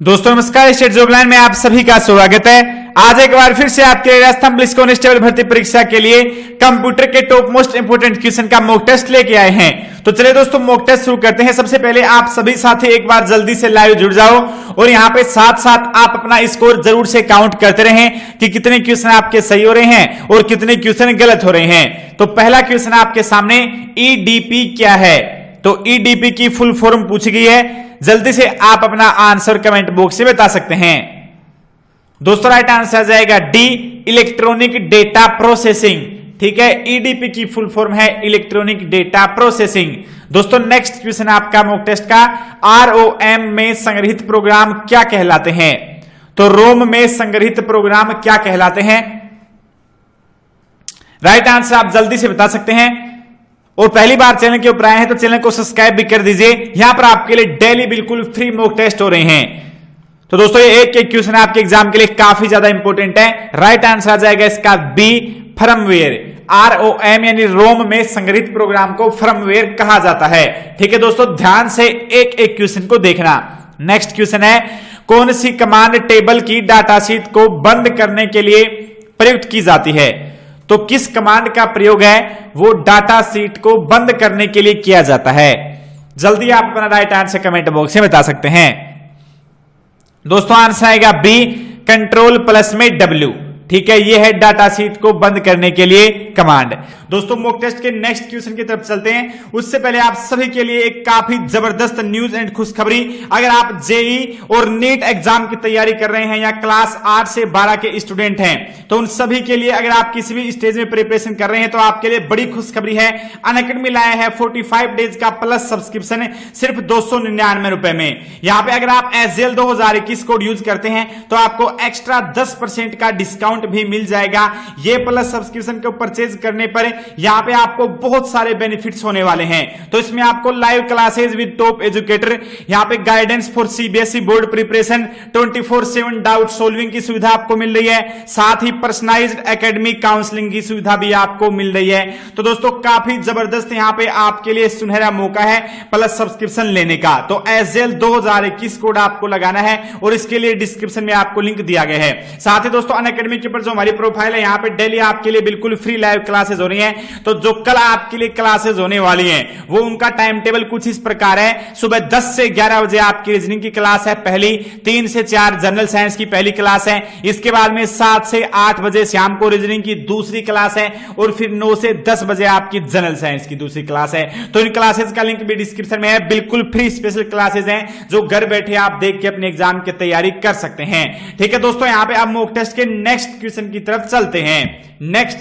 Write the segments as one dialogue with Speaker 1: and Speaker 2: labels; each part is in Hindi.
Speaker 1: दोस्तों नमस्कार, स्टेट जॉब लाइन में आप सभी का स्वागत है। आज एक बार फिर से आपके राजस्थान पुलिस कांस्टेबल भर्ती परीक्षा के लिए कंप्यूटर के टॉप मोस्ट इंपोर्टेंट क्वेश्चन का मॉक टेस्ट लेके आए हैं। तो चलिए दोस्तों मॉक टेस्ट शुरू करते हैं। सबसे पहले आप सभी साथी एक बार जल्दी से लाइव जुड़ जाओ और यहाँ पे साथ साथ आप अपना स्कोर जरूर से काउंट करते रहें कि कितने क्वेश्चन आपके सही हो रहे हैं और कितने क्वेश्चन गलत हो रहे हैं। तो पहला क्वेश्चन आपके सामने ईडीपी क्या है, तो ईडीपी की फुल फॉर्म पूछी गई है। जल्दी से आप अपना आंसर कमेंट बॉक्स से बता सकते हैं। दोस्तों राइट आंसर आ जाएगा डी, इलेक्ट्रॉनिक डेटा प्रोसेसिंग। ठीक है, ईडीपी की फुल फॉर्म है इलेक्ट्रॉनिक डेटा प्रोसेसिंग। दोस्तों नेक्स्ट क्वेश्चन आपका मॉक टेस्ट का, आरओएम में संग्रहित प्रोग्राम क्या कहलाते हैं, तो रोम में संग्रहित प्रोग्राम क्या कहलाते हैं। राइट आंसर आप जल्दी से बता सकते हैं। और पहली बार चैनल के ऊपर आए हैं तो चैनल को सब्सक्राइब भी कर दीजिए। यहां पर आपके लिए डेली बिल्कुल फ्री मॉक टेस्ट हो रहे हैं। तो दोस्तों ये एक एक क्वेश्चन आपके एग्जाम के लिए काफी ज्यादा इंपॉर्टेंट है। राइट आंसर आ जाएगा इसका बी, फर्मवेयर। आरओएम यानी रोम में संग्रहित प्रोग्राम को फर्मवेयर कहा जाता है। ठीक है दोस्तों, ध्यान से एक एक क्वेश्चन को देखना। नेक्स्ट क्वेश्चन है, कौन सी कमांड टेबल की डाटाशीट को बंद करने के लिए प्रयुक्त की जाती है, तो किस कमांड का प्रयोग है वो डाटा शीट को बंद करने के लिए किया जाता है। जल्दी आप अपना राइट आंसर कमेंट बॉक्स में बता सकते हैं। दोस्तों आंसर आएगा बी, कंट्रोल प्लस में डब्ल्यू। ठीक है, ये है डाटा शीट को बंद करने के लिए कमांड। दोस्तों मॉक टेस्ट के नेक्स्ट क्वेश्चन की तरफ चलते हैं। उससे पहले आप सभी के लिए एक काफी जबरदस्त न्यूज एंड खुशखबरी। अगर आप जेई और नीट एग्जाम की तैयारी कर रहे हैं या क्लास 8 से 12 के स्टूडेंट हैं तो उन सभी के लिए, अगर आप किसी भी स्टेज में प्रिपरेशन कर रहे हैं तो आपके लिए बड़ी खुशखबरी है। अनअकैडमी लाया है 45 डेज का प्लस सब्सक्रिप्शन सिर्फ 299 रुपए में। यहां पे अगर आप एसजेएल 2021 कोड यूज करते हैं तो आपको एक्स्ट्रा 10% का डिस्काउंट भी मिल जाएगा। ये प्लस सब्सक्रिप्शन को परचेज करने पर यहां पे आपको बहुत सारे बेनिफिट्स होने वाले हैं। तो इसमें आपको live classes with top educator, यहां पे guidance for CBSE board preparation, 24/7 doubt solving की सुविधा आपको मिल रही है। साथ ही पर्सनलाइज्ड एकेडमिक काउंसलिंग की सुविधा भी आपको मिल रही है। तो दोस्तों काफी जबरदस्त यहां पे आपके लिए सुनहरा मौका है प्लस सब्सक्रिप्शन लेने का। तो एसजेएल 2021 कोड आपको लगाना है और इसके लिए डिस्क्रिप्शन में आपको लिंक दिया गया है। साथ ही दोस्तों अनअकैडमी के ऊपर जो हमारी प्रोफाइल है यहां पे डेली आपके लिए बिल्कुल फ्री लाइव क्लासेस हो रही हैं। तो जो कल आपके लिए क्लासेस होने वाली हैं वो उनका टाइम टेबल कुछ इस प्रकार है। सुबह 10 से 11 बजे आपकी रीजनिंग की क्लास है पहली, 3 से 4 जनरल साइंस की पहली क्लास है। इसके बाद में 7 से 8 बजे शाम को रीजनिंग की दूसरी क्लास है और फिर 9 से 10 बजे आपकी जनरल साइंस की दूसरी क्लास है। तो इन क्लासेस का लिंक भी डिस्क्रिप्शन में है। बिल्कुल फ्री स्पेशल क्लासेस हैं जो घर बैठे आप देख के अपने एग्जाम की तैयारी कर सकते हैं। ठीक है दोस्तों, यहां पे आप मॉक टेस्ट के नेक्स्ट क्वेश्चन की तरफ चलते हैं। नेक्स्ट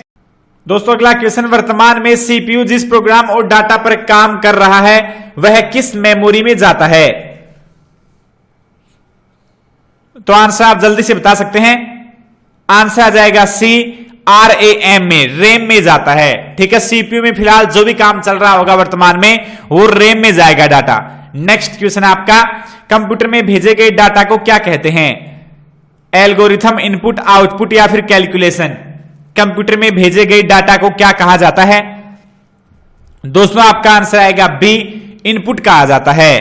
Speaker 1: दोस्तों अगला क्वेश्चन, वर्तमान में सीपीयू जिस प्रोग्राम और डाटा पर काम कर रहा है वह किस मेमोरी में जाता है, तो आंसर आप जल्दी से बता सकते हैं। आंसर आ जाएगा सी, आरएएम में, रैम में जाता है। ठीक है, सीपीयू में फिलहाल जो भी काम चल रहा होगा वर्तमान में वो रैम में जाएगा डाटा। नेक्स्ट क्वेश्चन आपका, कंप्यूटर में भेजे गए डाटा को क्या कहते हैं, एल्गोरिथम, इनपुट, आउटपुट या फिर कैलकुलेशन। कंप्यूटर में भेजे गए डाटा को क्या कहा जाता है, दोस्तों आपका आंसर आएगा बी, इनपुट कहा जाता है।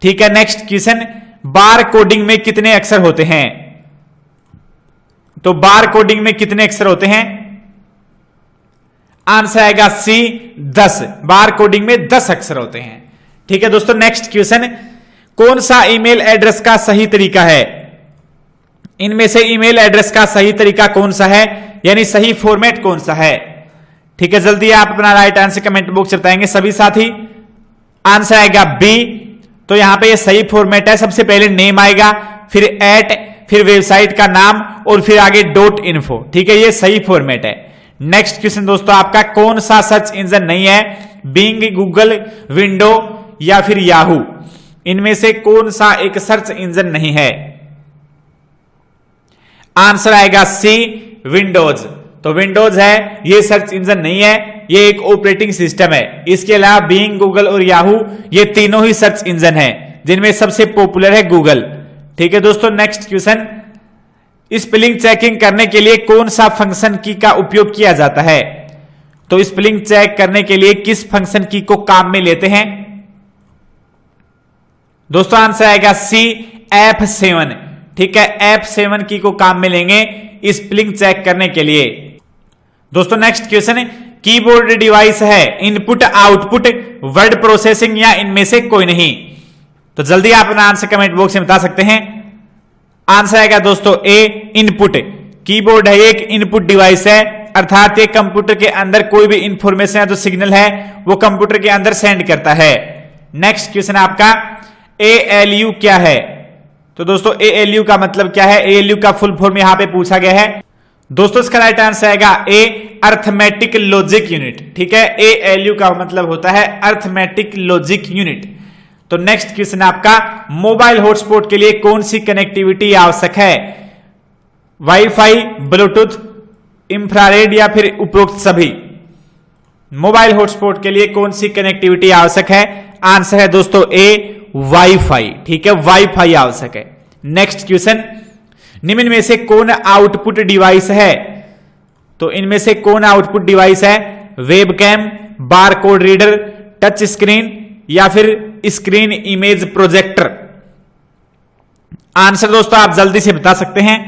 Speaker 1: ठीक है, नेक्स्ट क्वेश्चन, बार कोडिंग में कितने अक्षर होते हैं, तो बार कोडिंग में कितने अक्षर होते हैं, आंसर आएगा सी, 10। बार कोडिंग में 10 अक्षर होते हैं। ठीक है दोस्तों, नेक्स्ट क्वेश्चन, कौन सा ईमेल एड्रेस का सही तरीका है, इनमें से ईमेल एड्रेस का सही तरीका कौन सा है, यानी सही फॉर्मेट कौन सा है। ठीक है, जल्दी आप अपना राइट आंसर कमेंट बॉक्स में बताएंगे सभी साथी। आंसर आएगा बी, तो यहां पे ये सही फॉर्मेट है। सबसे पहले नेम आएगा, फिर एट, फिर वेबसाइट का नाम और फिर आगे .info। ठीक है, ये सही फॉर्मेट है। नेक्स्ट क्वेश्चन दोस्तों आपका, कौन सा सर्च इंजन नहीं है, बिंग, गूगल, विंडो या फिर याहू, इनमें से कौन सा एक सर्च इंजन नहीं है, आंसर आएगा सी, विंडोज। तो विंडोज है, ये सर्च इंजन नहीं है, ये एक ऑपरेटिंग सिस्टम है। इसके अलावा बिंग, गूगल और याहू ये तीनों ही सर्च इंजन है जिनमें सबसे पॉपुलर है गूगल। ठीक है दोस्तों, नेक्स्ट क्वेश्चन, स्पेलिंग चेकिंग करने के लिए कौन सा फंक्शन की का उपयोग किया जाता है, तो स्पेलिंग चेक करने के लिए किस फंक्शन की को काम में लेते हैं, दोस्तों आंसर आएगा सी, F7, ठीक है, F7 की को काम में लेंगे स्पेलिंग चेक करने के लिए। दोस्तों नेक्स्ट क्वेश्चन है, कीबोर्ड डिवाइस है इनपुट आउटपुट वर्ड प्रोसेसिंग या इनमें से कोई नहीं? तो जल्दी आप अपना आंसर कमेंट बॉक्स में बता सकते हैं। आंसर आएगा दोस्तों ए, इनपुट। कीबोर्ड है एक इनपुट डिवाइस है, अर्थात ये कंप्यूटर के अंदर कोई भी इंफॉर्मेशन है जो सिग्नल है वो कंप्यूटर के अंदर सेंड करता है। नेक्स्ट क्वेश्चन आपका, ALU क्या है? तो दोस्तों ALU का मतलब क्या है? ALU का फुल फॉर्म यहां पे पूछा गया है। दोस्तों इसका राइट आंसर आएगा ए, अर्थमेटिक लॉजिक यूनिट, ठीक है। ALU का मतलब होता है अर्थमेटिक लॉजिक यूनिट। तो नेक्स्ट क्वेश्चन आपका, मोबाइल हॉटस्पॉट के लिए कौन सी कनेक्टिविटी आवश्यक है? वाईफाई, ब्लूटूथ, इंफ्रारेड या फिर उपरोक्त सभी? मोबाइल हॉटस्पॉट के लिए कौन सी कनेक्टिविटी आवश्यक है? आंसर है दोस्तों ए, वाईफाई, ठीक है, वाईफाई आवश्यक है। नेक्स्ट क्वेश्चन, निम्न में से कौन आउटपुट डिवाइस है? तो इनमें से कौन आउटपुट डिवाइस है? Webcam, barcode reader, touch screen या फिर स्क्रीन इमेज प्रोजेक्टर? आंसर दोस्तों आप जल्दी से बता सकते हैं।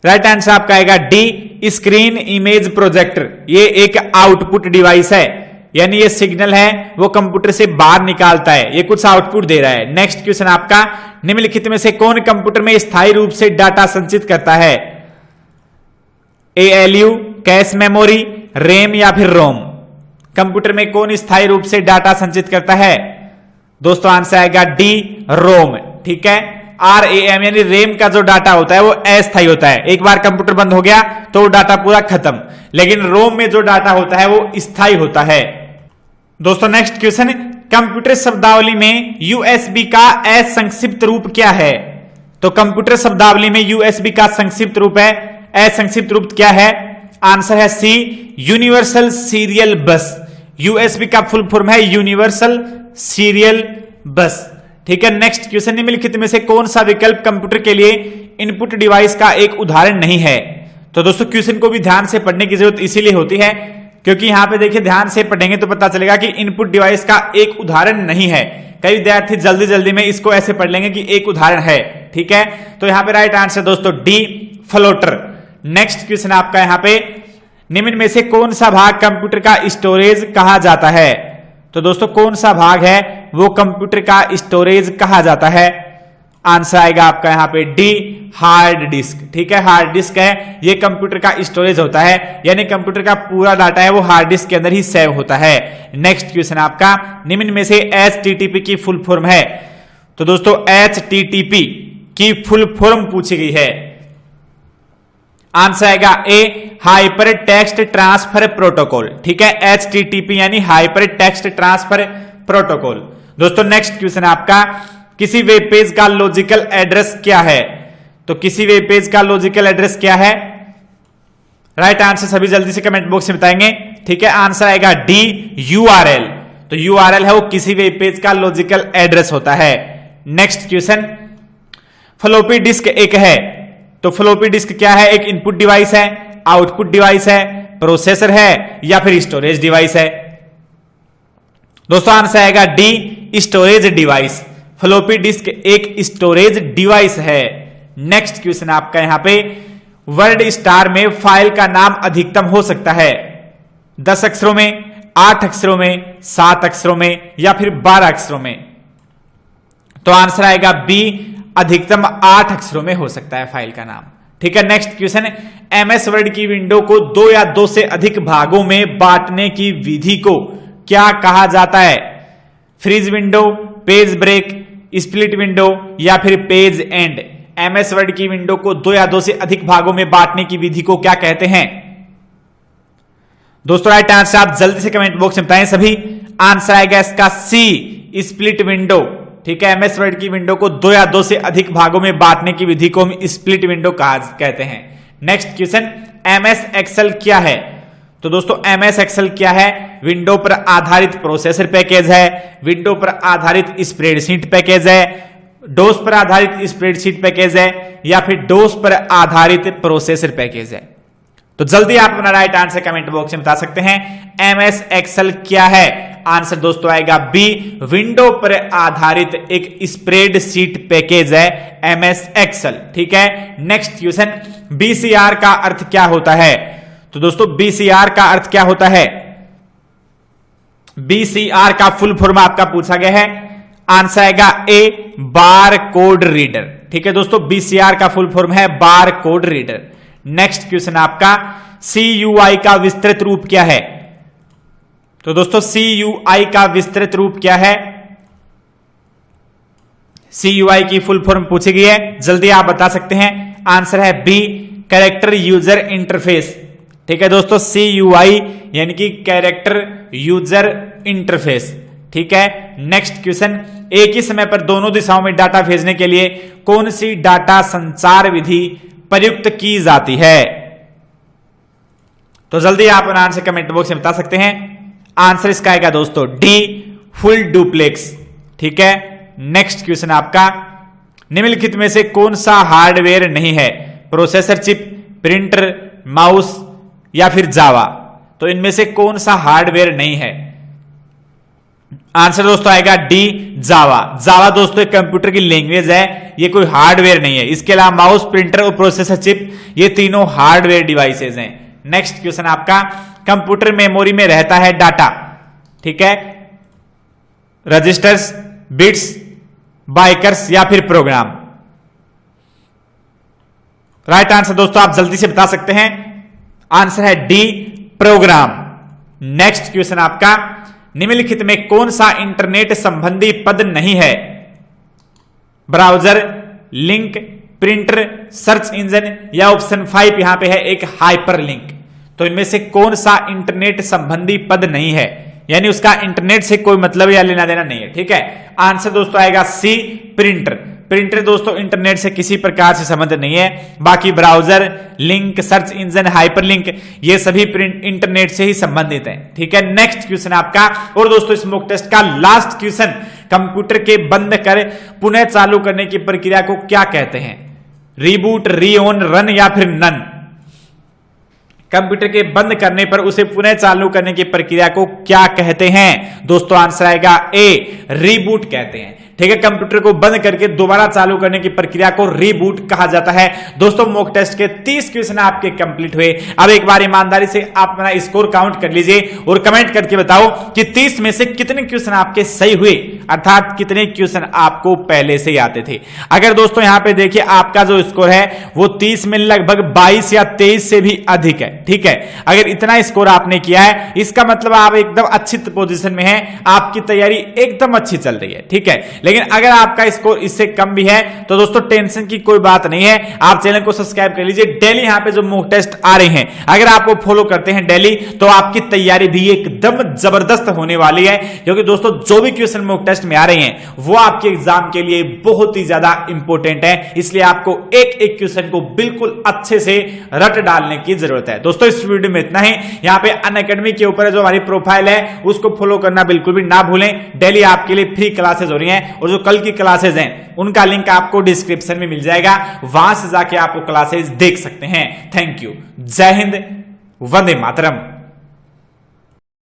Speaker 1: राइट आंसर आपका आएगा डी, स्क्रीन इमेज प्रोजेक्टर। ये एक आउटपुट डिवाइस है, यानी ये सिग्नल है वो कंप्यूटर से बाहर निकालता है, ये कुछ आउटपुट दे रहा है। नेक्स्ट क्वेश्चन आपका, निम्नलिखित में से कौन कंप्यूटर में स्थायी रूप से डाटा संचित करता है? ALU, कैश मेमोरी, रैम या फिर रोम? कंप्यूटर में कौन स्थायी रूप से डाटा संचित करता है? दोस्तों आंसर आएगा डी, रोम, ठीक है। RAM यानी रैम का जो डाटा होता है वो अस्थायी होता है, एक बार कंप्यूटर बंद हो गया तो वो डाटा पूरा खत्म, लेकिन रोम में जो डाटा होता है वो स्थायी होता है। दोस्तों नेक्स्ट क्वेश्चन, कंप्यूटर शब्दावली में USB का असंक्षिप्त रूप क्या है? तो कंप्यूटर शब्दावली में USB का संक्षिप्त रूप है, असंक्षिप्त रूप क्या है? आंसर है सी, यूनिवर्सल सीरियल बस। USB का फुल फॉर्म है यूनिवर्सल सीरियल बस, ठीक है। नेक्स्ट क्वेश्चन, निम्नलिखित में से कौन सा विकल्प कंप्यूटर के लिए इनपुट डिवाइस का एक उदाहरण नहीं है? तो दोस्तों क्वेश्चन को भी ध्यान से पढ़ने की जरूरत इसीलिए होती है क्योंकि यहां पे देखिए ध्यान से पढ़ेंगे तो पता चलेगा कि इनपुट डिवाइस का एक उदाहरण नहीं है। कई विद्यार्थी जल्दी जल्दी में इसको ऐसे पढ़ लेंगे कि एक उदाहरण है, ठीक है। तो यहां पे राइट आंसर दोस्तों डी, फ्लोटर। नेक्स्ट क्वेश्चन आपका यहां पे, निम्न में से कौन सा भाग कंप्यूटर का स्टोरेज कहा जाता है? तो दोस्तों कौन सा भाग है वो कंप्यूटर का स्टोरेज कहा जाता है? आंसर आएगा आपका यहां पे डी, हार्ड डिस्क, ठीक है। हार्ड डिस्क है ये कंप्यूटर का स्टोरेज होता है, यानी कंप्यूटर का पूरा डाटा है वो हार्ड डिस्क के अंदर ही सेव होता है। नेक्स्ट क्वेश्चन आपका, निम्न में से HTTP की फुल फॉर्म है? तो दोस्तों HTTP की फुल फॉर्म पूछी गई है। आंसर आएगा ए, हाइपर टेक्स्ट ट्रांसफर प्रोटोकॉल, ठीक है। HTTP यानी हाइपर टेक्स्ट ट्रांसफर प्रोटोकॉल। दोस्तों नेक्स्ट क्वेश्चन आपका, किसी वेब पेज का लॉजिकल एड्रेस क्या है? तो किसी वेब पेज का लॉजिकल एड्रेस क्या है? राइट आंसर सभी जल्दी से कमेंट बॉक्स में बताएंगे, ठीक है। आंसर आएगा डी, URL। तो URL है वो किसी वेब पेज का लॉजिकल एड्रेस होता है। नेक्स्ट क्वेश्चन, फ्लॉपी डिस्क एक है, तो फ्लॉपी डिस्क क्या है? एक इनपुट डिवाइस है, आउटपुट डिवाइस है, प्रोसेसर है या फिर स्टोरेज डिवाइस है? दोस्तों आंसर आएगा D, storage device. Floppy disk एक स्टोरेज डिवाइस है। नेक्स्ट क्वेश्चन आपका यहां पे, वर्ड स्टार में फाइल का नाम अधिकतम हो सकता है 10 अक्षरों में, 8 अक्षरों में, 7 अक्षरों में या फिर 12 अक्षरों में? तो आंसर आएगा बी, अधिकतम 8 अक्षरों में हो सकता है फाइल का नाम, ठीक है। नेक्स्ट क्वेश्चन है, MS वर्ड की विंडो को 2 या 2 से अधिक भागों में बांटने की विधि को क्या कहा जाता है? Freeze window, page break, split window या फिर पेज एंड? MS वर्ड की विंडो को 2 या 2 से अधिक भागों में बांटने की विधि को क्या कहते हैं? दोस्तों राइट आंसर आप जल्दी से कमेंट बॉक्स में बताएं सभी। आंसर आएगा इसका सी, स्प्लिट विंडो, ठीक है। MS वर्ड की विंडो को 2 या 2 से अधिक भागों में बांटने की विधि को हम स्प्लिट विंडो कहते हैं। नेक्स्ट क्वेश्चन, MS एक्सेल क्या है? तो दोस्तों MS एक्सेल क्या है? विंडो पर आधारित प्रोसेसर पैकेज है, विंडो पर आधारित स्प्रेडशीट पैकेज है, डोस पर आधारित स्प्रेडशीट पैकेज है या फिर डोस पर आधारित प्रोसेसर पैकेज है? तो जल्दी आप अपना राइट आंसर कमेंट बॉक्स में बता सकते हैं। MS एक्सेल क्या है? आंसर दोस्तों आएगा बी, विंडो पर आधारित एक स्प्रेडशीट पैकेज है MS एक्सेल। ठीक है, नेक्स्ट क्वेश्चन, BCR का अर्थ क्या होता है? तो दोस्तों BCR का अर्थ क्या होता है? BCR का फुल फॉर्म आपका पूछा गया है, आंसर आएगा ए, बार कोड रीडर। ठीक है दोस्तों, BCR का फुल फॉर्म है bar code reader. Next question आपका, CUI का विस्तृत रूप क्या है? तो दोस्तों CUI का विस्तृत रूप क्या है? CUI की फुल फॉर्म पूछी गई है, जल्दी आप बता सकते हैं। आंसर है बी, कैरेक्टर यूजर इंटरफेस। ठीक है दोस्तों, CUI यानी कि कैरेक्टर यूजर इंटरफेस। ठीक है, नेक्स्ट क्वेश्चन, एक ही समय पर दोनों दिशाओं में डाटा भेजने के लिए कौन सी डाटा संचार विधि प्रयुक्त की जाती है? तो जल्दी आप अपना आंसर कमेंट बॉक्स में बता सकते हैं। आंसर इसका आएगा दोस्तों डी, फुल डुप्लेक्स। ठीक है, नेक्स्ट क्वेश्चन आपका, निम्नलिखित में से कौन सा हार्डवेयर नहीं है? प्रोसेसर चिप, प्रिंटर, माउस या फिर जावा? तो इनमें से कौन सा हार्डवेयर नहीं है? आंसर दोस्तों आएगा डी, जावा। जावा दोस्तों एक कंप्यूटर की लैंग्वेज है, ये कोई हार्डवेयर नहीं है। इसके अलावा माउस, प्रिंटर और प्रोसेसर चिप ये तीनों हार्डवेयर डिवाइसेज हैं। नेक्स्ट क्वेश्चन आपका, कंप्यूटर मेमोरी में रहता है डाटा। ठीक है, रजिस्टर्स, बिट्स, बाइकर्स या फिर प्रोग्राम? राइट आंसर दोस्तों आप जल्दी से बता सकते हैं। आंसर है डी, प्रोग्राम। नेक्स्ट क्वेश्चन आपका, निम्नलिखित में कौन सा इंटरनेट संबंधी पद नहीं है? Browser, link, printer, search engine या ऑप्शन 5 यहां पे है एक हाइपर लिंक। तो इनमें से कौन सा इंटरनेट संबंधी पद नहीं है, यानी उसका इंटरनेट से कोई मतलब या लेना देना नहीं है। ठीक है, आंसर दोस्तों आएगा सी, प्रिंटर। प्रिंटर दोस्तों इंटरनेट से किसी प्रकार से संबंध नहीं है। बाकी browser, link, search engine, hyperlink ये सभी इंटरनेट से ही संबंधित हैं। ठीक है, नेक्स्ट क्वेश्चन आपका, और दोस्तों इस मॉक टेस्ट का लास्ट क्वेश्चन, कंप्यूटर के बंद कर पुनः चालू करने की प्रक्रिया को क्या कहते हैं? रीबूट, रीऑन, रन या फिर नन? कंप्यूटर के बंद करने पर उसे पुनः चालू करने की प्रक्रिया को क्या कहते हैं? दोस्तों आंसर आएगा ए, रीबूट कहते हैं। ठीक है, कंप्यूटर को बंद करके दोबारा चालू करने की प्रक्रिया को रीबूट कहा जाता है। दोस्तों मॉक टेस्ट के 30 क्वेश्चन आपके कंप्लीट हुए। अब एक बार ईमानदारी से आप अपना स्कोर काउंट कर लीजिए और कमेंट करके बताओ कि 30 में से कितने क्वेश्चन आपके सही हुए, अर्थात कितने क्वेश्चन आपको पहले से आते थे। अगर दोस्तों यहां पे देखिए आपका जो स्कोर है वो 30 में लगभग 22 या 23 से भी अधिक है। ठीक है, अगर इतना स्कोर आपने किया है इसका मतलब आप एकदम अच्छी पोजीशन में हैं, आपकी तैयारी एकदम अच्छी चल रही है। ठीक है, लेकिन अगर आपका स्कोर इससे कम भी है तो दोस्तों टेंशन की कोई बात नहीं है, आप चैनल को सब्सक्राइब कर लीजिए। डेली यहां पे जो मॉक टेस्ट आ रहे हैं अगर आपको फॉलो करते हैं डेली तो आपकी तैयारी भी एकदम जबरदस्त होने वाली है, क्योंकि दोस्तों जो भी क्वेश्चन मॉक टेस्ट में आ रहे हैं वो आपके एग्जाम के लिए बहुत ही ज्यादा इंपॉर्टेंट है। इसलिए आपको एक एक क्वेश्चन को बिल्कुल अच्छे से रट डालने की जरूरत है। दोस्तों इस वीडियो में इतना ही। यहां पे अनअकैडमी के ऊपर जो हमारी प्रोफाइल है उसको फॉलो करना बिल्कुल भी ना भूलें। डेली आपके लिए फ्री क्लासेस हो रही हैं और जो कल की क्लासेस हैं उनका लिंक आपको डिस्क्रिप्शन में मिल जाएगा, वहां से जाके आप वो क्लासेस देख सकते हैं। थैंक यू, जय हिंद, वंदे मातरम।